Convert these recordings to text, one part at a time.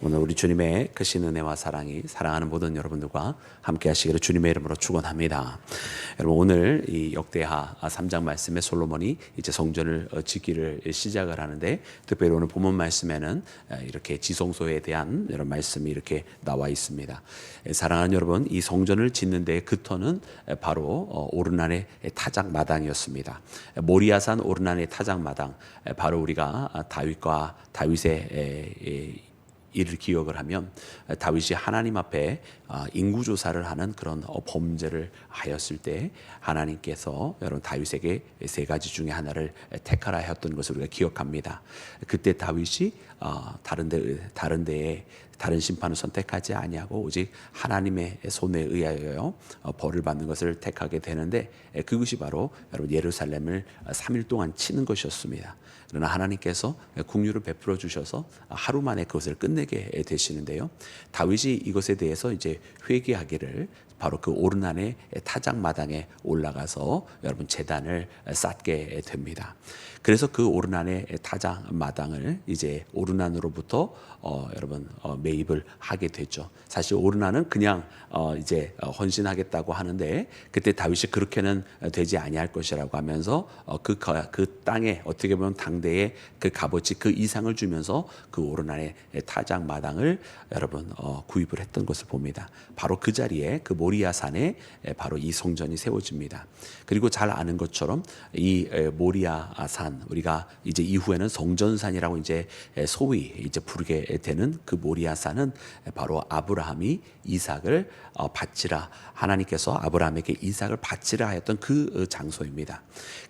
오늘 우리 주님의 크신 은혜와 사랑이 사랑하는 모든 여러분들과 함께 하시기를 주님의 이름으로 축원합니다. 여러분, 오늘 이 역대하 3장 말씀에 솔로몬이 이제 성전을 짓기를 시작을 하는데, 특별히 오늘 본문 말씀에는 이렇게 지성소에 대한 이런 말씀이 이렇게 나와 있습니다. 사랑하는 여러분, 이 성전을 짓는 데의 근터는 바로 오르난의 타작 마당이었습니다. 모리아산 오르난의 타작 마당, 바로 우리가 다윗의 이를 기억을 하면 다윗이 하나님 앞에 인구조사를 하는 그런 범죄를 하였을 때 하나님께서 여러분 다윗에게 세 가지 중에 하나를 택하라 하였던 것을 우리가 기억합니다. 그때 다윗이 다른 데에 다른 심판을 선택하지 아니하고 오직 하나님의 손에 의하여 벌을 받는 것을 택하게 되는데, 그것이 바로 여러분 예루살렘을 3일 동안 치는 것이었습니다. 그러나 하나님께서 긍휼을 베풀어 주셔서 하루 만에 그것을 끝내게 되시는데요. 다윗이 이것에 대해서 이제 회개하기를 바로 그 오르난의 타작마당에 올라가서 여러분 제단을 쌓게 됩니다. 그래서 그 오르난의 타작마당을 이제 오르난으로부터 여러분 매입을 하게 됐죠. 사실 오르난은 그냥 이제 헌신하겠다고 하는데, 그때 다윗이 그렇게는 되지 아니할 것이라고 하면서 그 땅에 어떻게 보면 당대의 그 값어치 그 이상을 주면서 그 오르난의 타작마당을 여러분 구입을 했던 것을 봅니다. 바로 그 자리에 그 모리아산에 바로 이 성전이 세워집니다. 그리고 잘 아는 것처럼 이 모리아산, 우리가 이제 이후에는 성전산이라고 이제 소위 이제 부르게 되는 그 모리아산은 바로 아브라함이 이삭을 바치라, 하나님께서 아브라함에게 이삭을 바치라 하였던 그 장소입니다.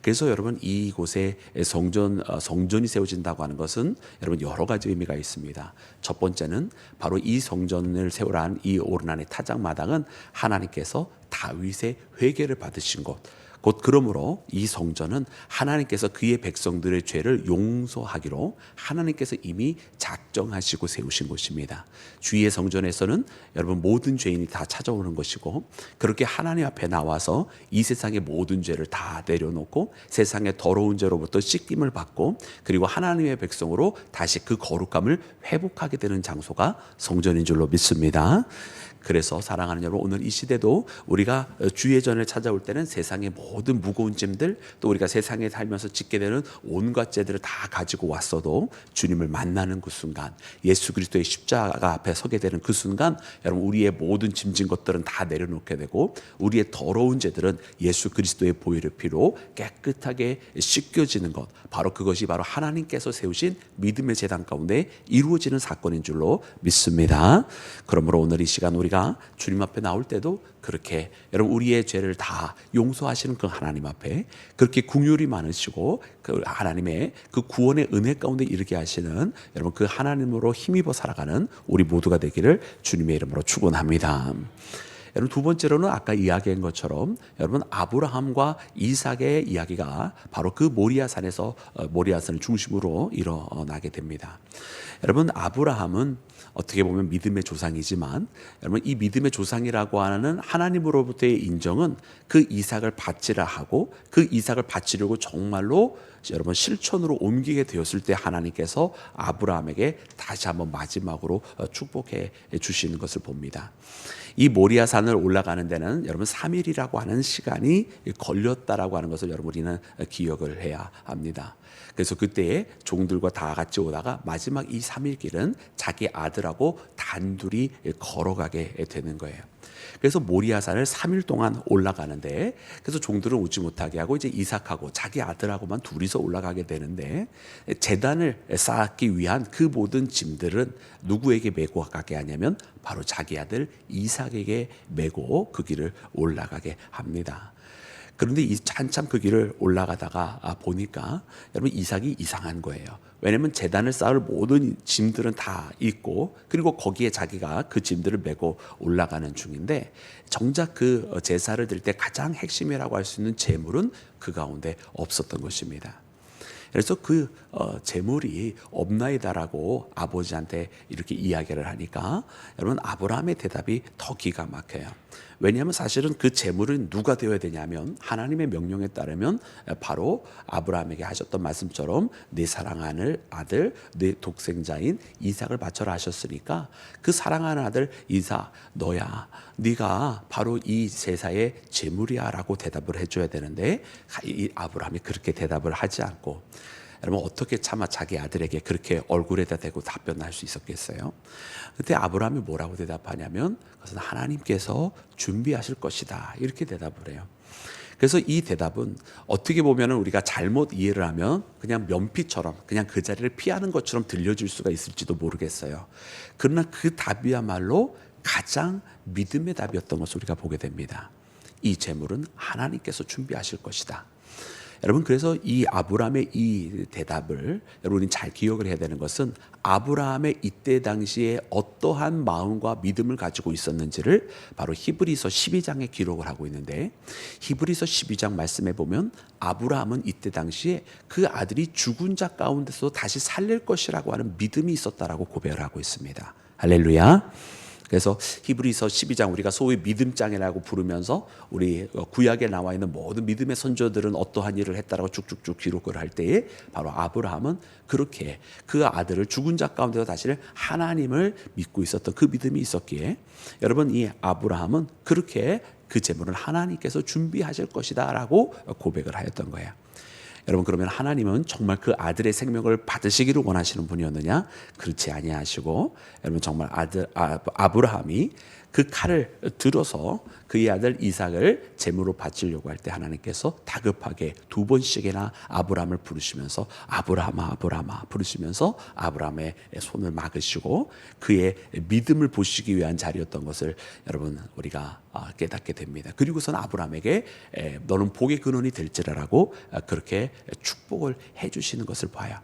그래서 여러분 이곳에 성전이 세워진다고 하는 것은 여러분 여러 가지 의미가 있습니다. 첫 번째는 바로 이 성전을 세우라는 이 오르난의 타작마당은 하나님께서 다윗의 회개를 받으신 곳, 곧 그러므로 이 성전은 하나님께서 그의 백성들의 죄를 용서하기로 하나님께서 이미 작정하시고 세우신 곳입니다. 주의 성전에서는 여러분 모든 죄인이 다 찾아오는 것이고, 그렇게 하나님 앞에 나와서 이 세상의 모든 죄를 다 내려놓고 세상의 더러운 죄로부터 씻김을 받고, 그리고 하나님의 백성으로 다시 그 거룩함을 회복하게 되는 장소가 성전인 줄로 믿습니다. 그래서 사랑하는 여러분, 오늘 이 시대도 우리가 주의 전을 찾아올 때는 세상의 모든 무거운 짐들, 또 우리가 세상에 살면서 짓게 되는 온갖 죄들을 다 가지고 왔어도 주님을 만나는 그 순간, 예수 그리스도의 십자가 앞에 서게 되는 그 순간, 여러분 우리의 모든 짐진 것들은 다 내려놓게 되고, 우리의 더러운 죄들은 예수 그리스도의 보혈의 피로 깨끗하게 씻겨지는 것, 바로 그것이 바로 하나님께서 세우신 믿음의 제단 가운데 이루어지는 사건인 줄로 믿습니다. 그러므로 오늘 이 시간 우리가 주님 앞에 나올 때도 그렇게 여러분 우리의 죄를 다 용서하시는 그 하나님 앞에 그렇게 긍휼이 많으시고 그 하나님의 그 구원의 은혜 가운데 이르게 하시는 여러분 그 하나님으로 힘입어 살아가는 우리 모두가 되기를 주님의 이름으로 축원합니다. 여러분, 두 번째로는 아까 이야기한 것처럼 여러분 아브라함과 이삭의 이야기가 바로 그 모리아산을 중심으로 일어나게 됩니다. 여러분, 아브라함은 어떻게 보면 믿음의 조상이지만, 여러분 이 믿음의 조상이라고 하는 하나님으로부터의 인정은 그 이삭을 바치라 하고, 그 이삭을 바치려고 정말로 여러분 실천으로 옮기게 되었을 때 하나님께서 아브라함에게 다시 한번 마지막으로 축복해 주시는 것을 봅니다. 이 모리아산을 올라가는 데는 여러분 3일이라고 하는 시간이 걸렸다라고 하는 것을 여러분 우리는 기억을 해야 합니다. 그래서 그때에 종들과 다 같이 오다가 마지막 이 3일 길은 자기 아들하고 단둘이 걸어가게 되는 거예요. 그래서 모리아산을 3일 동안 올라가는데, 그래서 종들은 오지 못하게 하고 이제 이삭하고 자기 아들하고만 둘이서 올라가게 되는데, 제단을 쌓기 위한 그 모든 짐들은 누구에게 메고 가게 하냐면 바로 자기 아들 이삭에게 메고 그 길을 올라가게 합니다. 그런데 한참 그 길을 올라가다가 보니까 여러분 이삭이 이상한 거예요. 왜냐하면 제단을 쌓을 모든 짐들은 다 있고, 그리고 거기에 자기가 그 짐들을 메고 올라가는 중인데, 정작 그 제사를 드릴 때 가장 핵심이라고 할 수 있는 제물은 그 가운데 없었던 것입니다. 그래서 그 재물이 없나이다라고 아버지한테 이렇게 이야기를 하니까 여러분 아브라함의 대답이 더 기가 막혀요. 왜냐하면 사실은 그 재물은 누가 되어야 되냐면 하나님의 명령에 따르면 바로 아브라함에게 하셨던 말씀처럼 내 사랑하는 아들 내 독생자인 이삭을 바쳐라 하셨으니까 그 사랑하는 아들 이삭 너야 네가 바로 이 제사의 재물이야 라고 대답을 해줘야 되는데 이 아브라함이 그렇게 대답을 하지 않고 여러분 어떻게 차마 자기 아들에게 그렇게 얼굴에다 대고 답변할 수 있었겠어요? 그때 아브라함이 뭐라고 대답하냐면 그것은 하나님께서 준비하실 것이다 이렇게 대답을 해요. 그래서 이 대답은 어떻게 보면 우리가 잘못 이해를 하면 그냥 면피처럼 그냥 그 자리를 피하는 것처럼 들려질 수가 있을지도 모르겠어요. 그러나 그 답이야말로 가장 믿음의 답이었던 것을 우리가 보게 됩니다. 이 재물은 하나님께서 준비하실 것이다. 여러분 그래서 이 아브라함의 이 대답을 여러분이 잘 기억을 해야 되는 것은 아브라함의 이때 당시에 어떠한 마음과 믿음을 가지고 있었는지를 바로 히브리서 12장에 기록을 하고 있는데 히브리서 12장 말씀에 보면 아브라함은 이때 당시에 그 아들이 죽은 자 가운데서 다시 살릴 것이라고 하는 믿음이 있었다라고 고백을 하고 있습니다. 할렐루야. 그래서 히브리서 12장 우리가 소위 믿음장이라고 부르면서 우리 구약에 나와 있는 모든 믿음의 선조들은 어떠한 일을 했다라고 쭉쭉쭉 기록을 할 때에 바로 아브라함은 그렇게 그 아들을 죽은 자 가운데서 다시 하나님을 믿고 있었던 그 믿음이 있었기에 여러분 이 아브라함은 그렇게 그 재물을 하나님께서 준비하실 것이다 라고 고백을 하였던 거예요. 여러분 그러면 하나님은 정말 그 아들의 생명을 받으시기를 원하시는 분이었느냐? 그렇지 아니하시고 여러분 정말 아브라함이 그 칼을 들어서 그의 아들 이삭을 제물로 바치려고 할 때 하나님께서 다급하게 2번씩이나 아브라함을 부르시면서 아브라함아 아브라함아 부르시면서 아브라함의 손을 막으시고 그의 믿음을 보시기 위한 자리였던 것을 여러분 우리가 깨닫게 됩니다. 그리고선 아브라함에게 너는 복의 근원이 될지라라고 그렇게 축복을 해주시는 것을 봐요.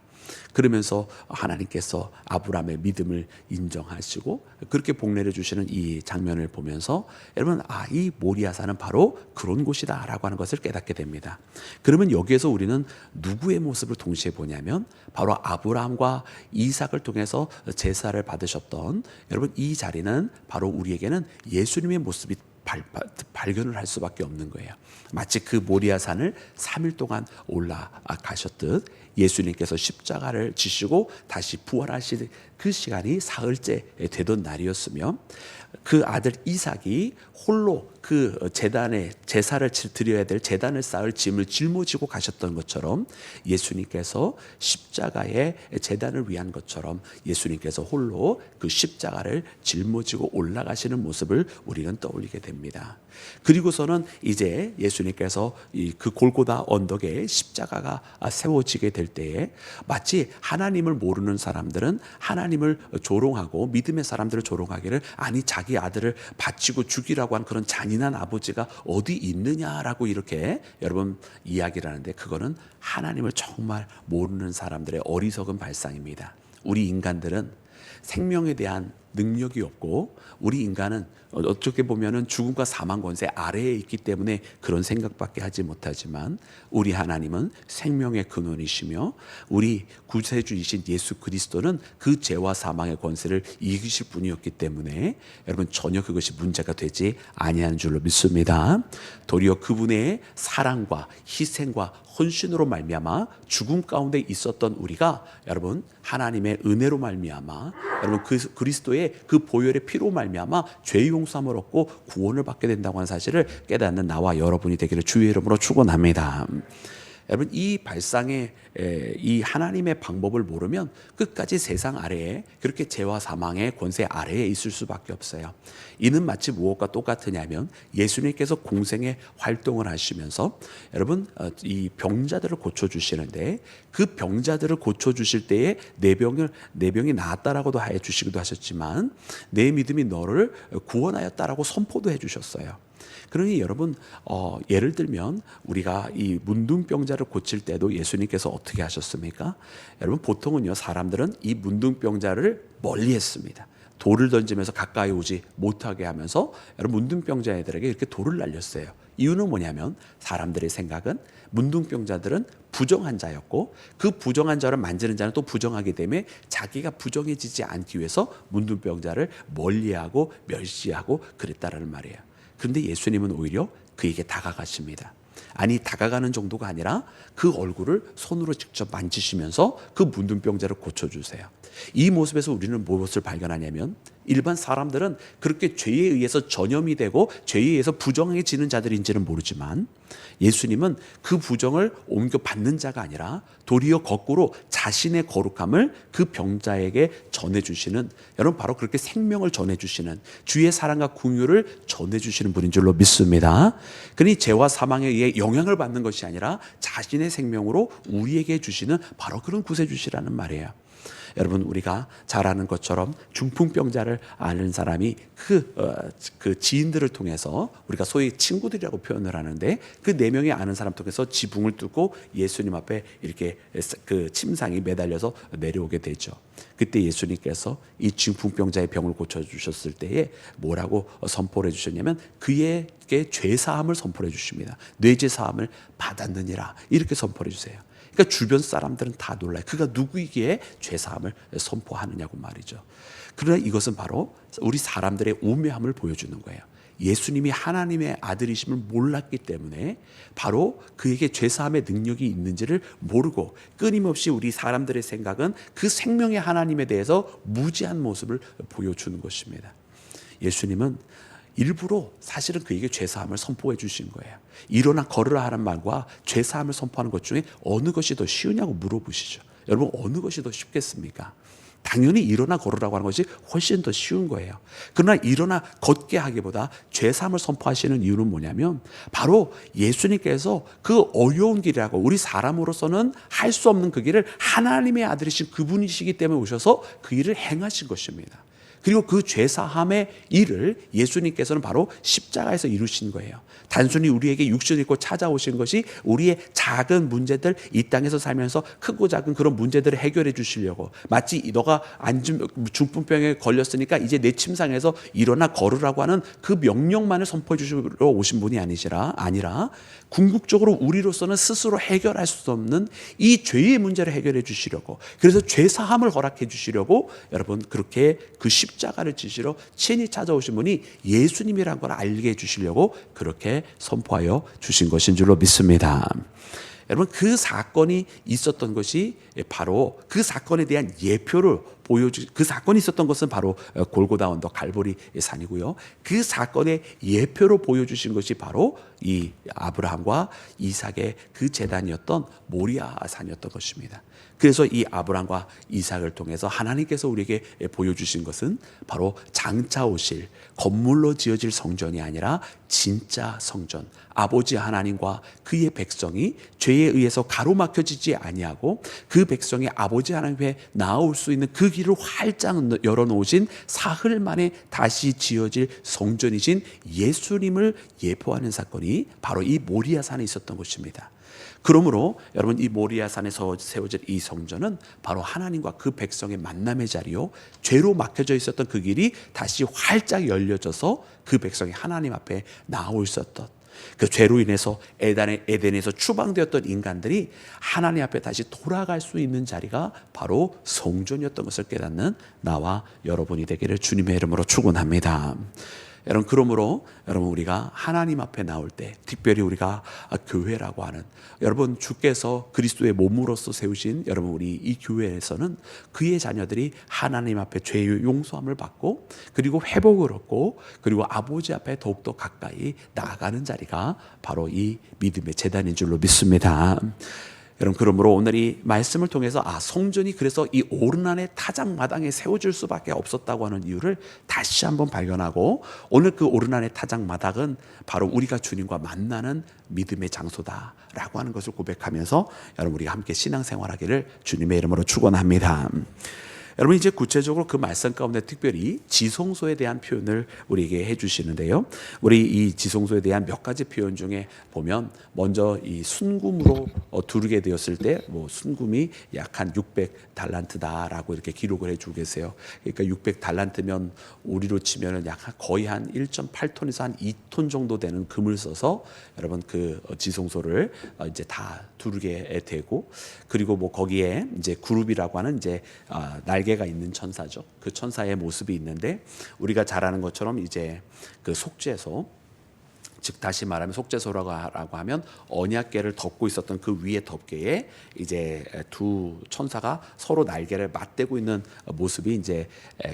그러면서 하나님께서 아브라함의 믿음을 인정하시고 그렇게 복 내려주시는 이 장면을 보면서 여러분 이 모리아산은 바로 그런 곳이다 라고 하는 것을 깨닫게 됩니다. 그러면 여기에서 우리는 누구의 모습을 동시에 보냐면 바로 아브라함과 이삭을 통해서 제사를 받으셨던 여러분 이 자리는 바로 우리에게는 예수님의 모습이 발견을 할 수밖에 없는 거예요. 마치 그 모리아산을 3일 동안 올라가셨듯 예수님께서 십자가를 지시고 다시 부활하실 그 시간이 사흘째 되던 날이었으며 그 아들 이삭이 홀로 그 제단에 제사를 드려야 될 제단을 쌓을 짐을 짊어지고 가셨던 것처럼 예수님께서 십자가의 제단을 위한 것처럼 예수님께서 홀로 그 십자가를 짊어지고 올라가시는 모습을 우리는 떠올리게 됩니다. 그리고서는 이제 예수님께서 그 골고다 언덕에 십자가가 세워지게 될 때에 마치 하나님을 모르는 사람들은 하나님을 조롱하고 믿음의 사람들을 조롱하기를 아니 자기 아들을 바치고 죽이라고 한 그런 잔인한 아버지가 어디 있느냐라고 이렇게 여러분 이야기를 하는데 그거는 하나님을 정말 모르는 사람들의 어리석은 발상입니다. 우리 인간들은 생명에 대한 능력이 없고 우리 인간은 어떻게 보면은 죽음과 사망 권세 아래에 있기 때문에 그런 생각밖에 하지 못하지만 우리 하나님은 생명의 근원이시며 우리 구세주이신 예수 그리스도는 그 죄와 사망의 권세를 이기실 분이었기 때문에 여러분 전혀 그것이 문제가 되지 아니하는 줄로 믿습니다. 도리어 그분의 사랑과 희생과 헌신으로 말미암아 죽음 가운데 있었던 우리가 여러분 하나님의 은혜로 말미암아 여러분 그 그리스도의 그 보혈의 피로 말미암아 죄 용서함을 얻고 구원을 받게 된다고 하는 사실을 깨닫는 나와 여러분이 되기를 주의 이름으로 축원합니다. 여러분 이 발상의 이 하나님의 방법을 모르면 끝까지 세상 아래에 그렇게 죄와 사망의 권세 아래에 있을 수밖에 없어요. 이는 마치 무엇과 똑같으냐면 예수님께서 공생의 활동을 하시면서 여러분 이 병자들을 고쳐주시는데 그 병자들을 고쳐주실 때에 내 병이 나았다라고도 해주시기도 하셨지만 내 믿음이 너를 구원하였다라고 선포도 해주셨어요. 그러니 여러분 예를 들면 우리가 이 문둥병자를 고칠 때도 예수님께서 어떻게 하셨습니까? 여러분 보통은요 사람들은 이 문둥병자를 멀리 했습니다. 돌을 던지면서 가까이 오지 못하게 하면서 여러분 문둥병자애들에게 이렇게 돌을 날렸어요. 이유는 뭐냐면 사람들의 생각은 문둥병자들은 부정한 자였고, 그 부정한 자를 만지는 자는 또 부정하기 때문에 자기가 부정해지지 않기 위해서 문둥병자를 멀리하고 멸시하고 그랬다라는 말이에요. 그런데 예수님은 오히려 그에게 다가가십니다. 아니, 다가가는 정도가 아니라 그 얼굴을 손으로 직접 만지시면서 그 문둥병자를 고쳐주세요. 이 모습에서 우리는 무엇을 발견하냐면, 일반 사람들은 그렇게 죄에 의해서 전염이 되고 죄에 의해서 부정해지는 자들인지는 모르지만, 예수님은 그 부정을 옮겨 받는 자가 아니라 도리어 거꾸로 자신의 거룩함을 그 병자에게 전해주시는, 여러분 바로 그렇게 생명을 전해주시는, 주의 사랑과 긍휼을 전해주시는 분인 줄로 믿습니다. 그러니 죄와 사망에 의해 영향을 받는 것이 아니라 자신의 생명으로 우리에게 주시는 바로 그런 구세주시라는 말이에요. 여러분, 우리가 잘 아는 것처럼 중풍병자를 아는 사람이 그 지인들을 통해서, 우리가 소위 친구들이라고 표현을 하는데, 그 4명이 아는 사람 통해서 지붕을 뚫고 예수님 앞에 이렇게 그 침상이 매달려서 내려오게 되죠. 그때 예수님께서 이 중풍병자의 병을 고쳐주셨을 때에 뭐라고 선포를 해주셨냐면, 그에게 죄사함을 선포해 주십니다. 뇌죄 사함을 받았느니라, 이렇게 선포해 주세요. 그러니까 주변 사람들은 다 놀라요. 그가 누구이기에 죄사함을 선포하느냐고 말이죠. 그러나 이것은 바로 우리 사람들의 우매함을 보여주는 거예요. 예수님이 하나님의 아들이심을 몰랐기 때문에 바로 그에게 죄사함의 능력이 있는지를 모르고, 끊임없이 우리 사람들의 생각은 그 생명의 하나님에 대해서 무지한 모습을 보여주는 것입니다. 예수님은 일부러 사실은 그에게 죄사함을 선포해 주신 거예요. 일어나 걸으라 하는 말과 죄사함을 선포하는 것 중에 어느 것이 더 쉬우냐고 물어보시죠. 여러분, 어느 것이 더 쉽겠습니까? 당연히 일어나 걸으라고 하는 것이 훨씬 더 쉬운 거예요. 그러나 일어나 걷게 하기보다 죄사함을 선포하시는 이유는 뭐냐면, 바로 예수님께서 그 어려운 길이라고, 우리 사람으로서는 할 수 없는 그 길을 하나님의 아들이신 그분이시기 때문에 오셔서 그 일을 행하신 것입니다. 그리고 그 죄사함의 일을 예수님께서는 바로 십자가에서 이루신 거예요. 단순히 우리에게 육신을 입고 찾아오신 것이 우리의 작은 문제들, 이 땅에서 살면서 크고 작은 그런 문제들을 해결해 주시려고, 마치 너가 중풍병에 걸렸으니까 이제 내 침상에서 일어나 걸으라고 하는 그 명령만을 선포해 주시러 오신 분이 아니라 궁극적으로 우리로서는 스스로 해결할 수 없는 이 죄의 문제를 해결해 주시려고, 그래서 죄사함을 허락해 주시려고 여러분 그렇게 그 십자가를 지시러 친히 찾아오신 분이 예수님이라는 걸 알게 해주시려고 그렇게 선포하여 주신 것인 줄로 믿습니다. 여러분, 그 사건이 있었던 것이 바로 그 사건에 대한 예표를 그 사건이 있었던 것은 바로 골고다 언덕 갈보리 산이고요. 그 사건의 예표로 보여주신 것이 바로 이 아브라함과 이삭의 그 제단이었던 모리아 산이었던 것입니다. 그래서 이 아브라함과 이삭을 통해서 하나님께서 우리에게 보여주신 것은 바로 장차 오실 건물로 지어질 성전이 아니라 진짜 성전, 아버지 하나님과 그의 백성이 죄에 의해서 가로막혀지지 아니하고 그 백성이 아버지 하나님께 나아올 수 있는 그 길을 활짝 열어놓으신 사흘 만에 다시 지어질 성전이신 예수님을 예표하는 사건이 바로 이 모리아 산에 있었던 것입니다. 그러므로 여러분, 이 모리아산에서 세워질 이 성전은 바로 하나님과 그 백성의 만남의 자리요, 죄로 막혀져 있었던 그 길이 다시 활짝 열려져서 그 백성이 하나님 앞에 나올 수 있었던, 그 죄로 인해서 에덴에서 추방되었던 인간들이 하나님 앞에 다시 돌아갈 수 있는 자리가 바로 성전이었던 것을 깨닫는 나와 여러분이 되기를 주님의 이름으로 축원합니다. 여러분, 그러므로 여러분, 우리가 하나님 앞에 나올 때, 특별히 우리가 교회라고 하는, 여러분 주께서 그리스도의 몸으로서 세우신 여러분 우리 이 교회에서는 그의 자녀들이 하나님 앞에 죄의 용서함을 받고, 그리고 회복을 얻고, 그리고 아버지 앞에 더욱더 가까이 나아가는 자리가 바로 이 믿음의 제단인 줄로 믿습니다. 여러분, 그러므로 오늘 이 말씀을 통해서 성전이 그래서 이 오르난의 타작마당에 세워질 수밖에 없었다고 하는 이유를 다시 한번 발견하고, 오늘 그 오르난의 타작마당은 바로 우리가 주님과 만나는 믿음의 장소다라고 하는 것을 고백하면서 여러분, 우리가 함께 신앙생활하기를 주님의 이름으로 축원합니다. 여러분 이제 구체적으로 그 말씀 가운데 특별히 지성소에 대한 표현을 우리에게 해주시는데요. 우리 이 지성소에 대한 몇 가지 표현 중에 보면 먼저 이 순금으로 두르게 되었을 때 뭐 순금이 약 한 600달란트다라고 이렇게 기록을 해주고 계세요. 그러니까 600달란트면 우리로 치면은 약 거의 한 1.8톤에서 한 2톤 정도 되는 금을 써서 여러분 그 지성소를 이제 다 두르게 되고, 그리고 뭐 거기에 이제 그룹이라고 하는 이제 날개가 있는 천사죠. 그 천사의 모습이 있는데 우리가 잘 아는 것처럼 이제 그 속죄소, 즉 다시 말하면 속죄소라고 하면 언약궤를 덮고 있었던 그 위에 덮개에 이제 두 천사가 서로 날개를 맞대고 있는 모습이 이제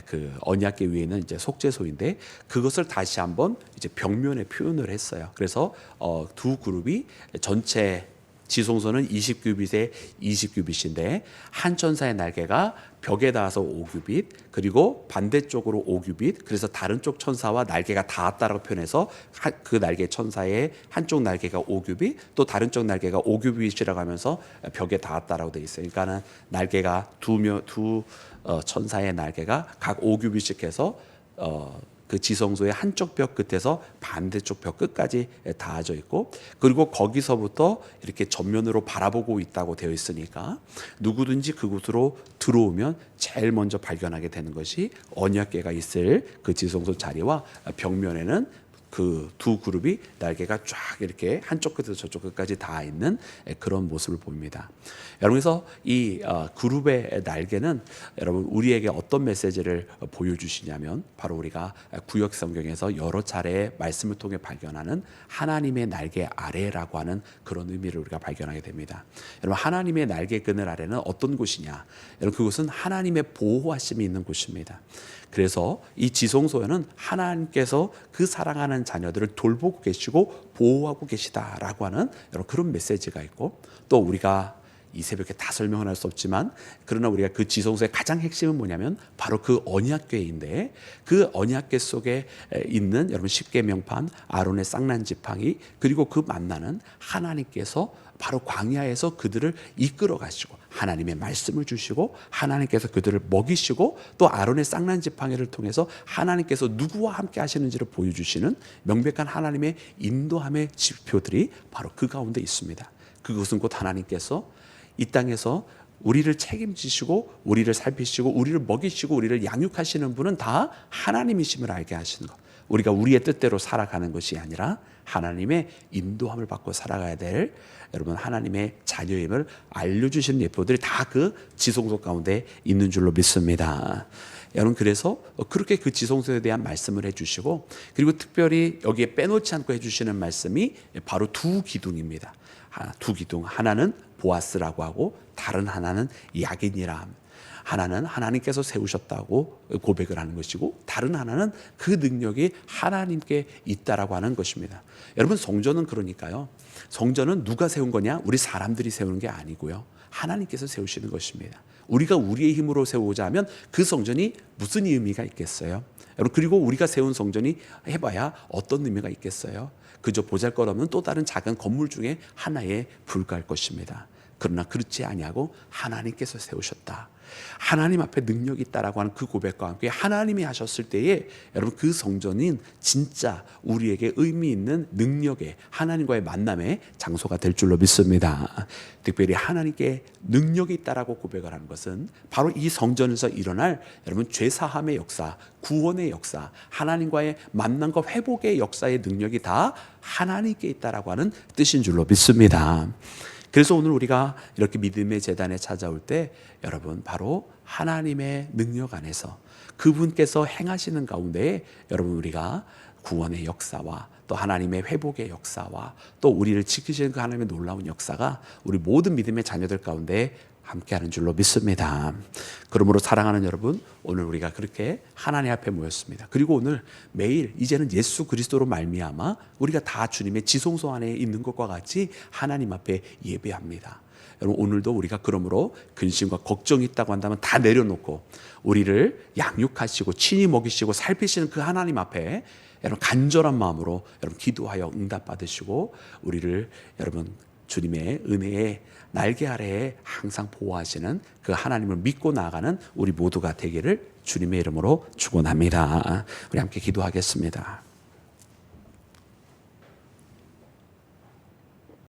그 언약궤 위에 있는 이제 속죄소인데, 그것을 다시 한번 이제 벽면에 표현을 했어요. 그래서 두 그룹이 전체 지성소는 20규빗에 20규빗인데 한 천사의 날개가 벽에 닿아서 5규빗, 그리고 반대쪽으로 5규빗, 그래서 다른 쪽 천사와 날개가 닿았다라고 표현해서 그 날개 천사의 한쪽 날개가 5규빗, 또 다른 쪽 날개가 5규빗이라고 하면서 벽에 닿았다라고 되어 있어요. 그러니까는 날개가 두 천사의 날개가 각 5규빗씩 해서 그 지성소의 한쪽 벽 끝에서 반대쪽 벽 끝까지 닿아져 있고, 그리고 거기서부터 이렇게 전면으로 바라보고 있다고 되어 있으니까 누구든지 그곳으로 들어오면 제일 먼저 발견하게 되는 것이 언약궤가 있을 그 지성소 자리와 벽면에는 그 두 그룹이 날개가 쫙 이렇게 한쪽 끝에서 저쪽 끝까지 닿아 있는 그런 모습을 봅니다. 여러분께서 이 그룹의 날개는 여러분 우리에게 어떤 메시지를 보여주시냐면, 바로 우리가 구약 성경에서 여러 차례 말씀을 통해 발견하는 하나님의 날개 아래라고 하는 그런 의미를 우리가 발견하게 됩니다. 여러분 하나님의 날개 그늘 아래는 어떤 곳이냐? 여러분 그곳은 하나님의 보호하심이 있는 곳입니다. 그래서 이 지성소에는 하나님께서 그 사랑하는 자녀들을 돌보고 계시고 보호하고 계시다라고 하는 여러 그런 메시지가 있고, 또 우리가 이 새벽에 다 설명을 할 수 없지만 그러나 우리가 그 지성소의 가장 핵심은 뭐냐면 바로 그 언약궤인데, 그 언약궤 속에 있는 여러분 십계명판 아론의 쌍난 지팡이, 그리고 그 만나는 하나님께서 바로 광야에서 그들을 이끌어 가시고 하나님의 말씀을 주시고 하나님께서 그들을 먹이시고, 또 아론의 쌍난 지팡이를 통해서 하나님께서 누구와 함께 하시는지를 보여주시는 명백한 하나님의 인도함의 지표들이 바로 그 가운데 있습니다. 그것은 곧 하나님께서 이 땅에서 우리를 책임지시고 우리를 살피시고 우리를 먹이시고 우리를 양육하시는 분은 다 하나님이심을 알게 하시는 것. 우리가 우리의 뜻대로 살아가는 것이 아니라 하나님의 인도함을 받고 살아가야 될 여러분 하나님의 자녀임을 알려주시는 예표들이 다 그 지성소 가운데 있는 줄로 믿습니다. 여러분 그래서 그렇게 그 지성소에 대한 말씀을 해주시고, 그리고 특별히 여기에 빼놓지 않고 해주시는 말씀이 바로 두 기둥입니다. 두 기둥, 하나는 보아스라고 하고 다른 하나는 야긴이라 합니다. 하나는 하나님께서 세우셨다고 고백을 하는 것이고, 다른 하나는 그 능력이 하나님께 있다라고 하는 것입니다. 여러분 성전은 그러니까요, 성전은 누가 세운 거냐? 우리 사람들이 세우는 게 아니고요, 하나님께서 세우시는 것입니다. 우리가 우리의 힘으로 세우고자 하면 그 성전이 무슨 의미가 있겠어요? 여러분 그리고 우리가 세운 성전이 해봐야 어떤 의미가 있겠어요? 그저 보잘것없는 또 다른 작은 건물 중에 하나에 불과할 것입니다. 그러나 그렇지 아니하고 하나님께서 세우셨다, 하나님 앞에 능력이 있다라고 하는 그 고백과 함께 하나님이 하셨을 때에 여러분 그 성전인 진짜 우리에게 의미 있는 능력의 하나님과의 만남의 장소가 될 줄로 믿습니다. 특별히 하나님께 능력이 있다라고 고백을 하는 것은 바로 이 성전에서 일어날 여러분 죄사함의 역사, 구원의 역사, 하나님과의 만남과 회복의 역사의 능력이 다 하나님께 있다라고 하는 뜻인 줄로 믿습니다. 그래서 오늘 우리가 이렇게 믿음의 제단에 찾아올 때 여러분 바로 하나님의 능력 안에서 그분께서 행하시는 가운데 여러분 우리가 구원의 역사와 또 하나님의 회복의 역사와 또 우리를 지키시는 그 하나님의 놀라운 역사가 우리 모든 믿음의 자녀들 가운데 함께하는 줄로 믿습니다. 그러므로 사랑하는 여러분, 오늘 우리가 그렇게 하나님 앞에 모였습니다. 그리고 오늘 매일 이제는 예수 그리스도로 말미암아 우리가 다 주님의 지성소 안에 있는 것과 같이 하나님 앞에 예배합니다. 여러분 오늘도 우리가 그러므로 근심과 걱정이 있다고 한다면 다 내려놓고 우리를 양육하시고 친히 먹이시고 살피시는 그 하나님 앞에 여러분 간절한 마음으로 여러분 기도하여 응답 받으시고 우리를 여러분 주님의 은혜에 날개 아래에 항상 보호하시는 그 하나님을 믿고 나아가는 우리 모두가 되기를 주님의 이름으로 축원합니다. 우리 함께 기도하겠습니다.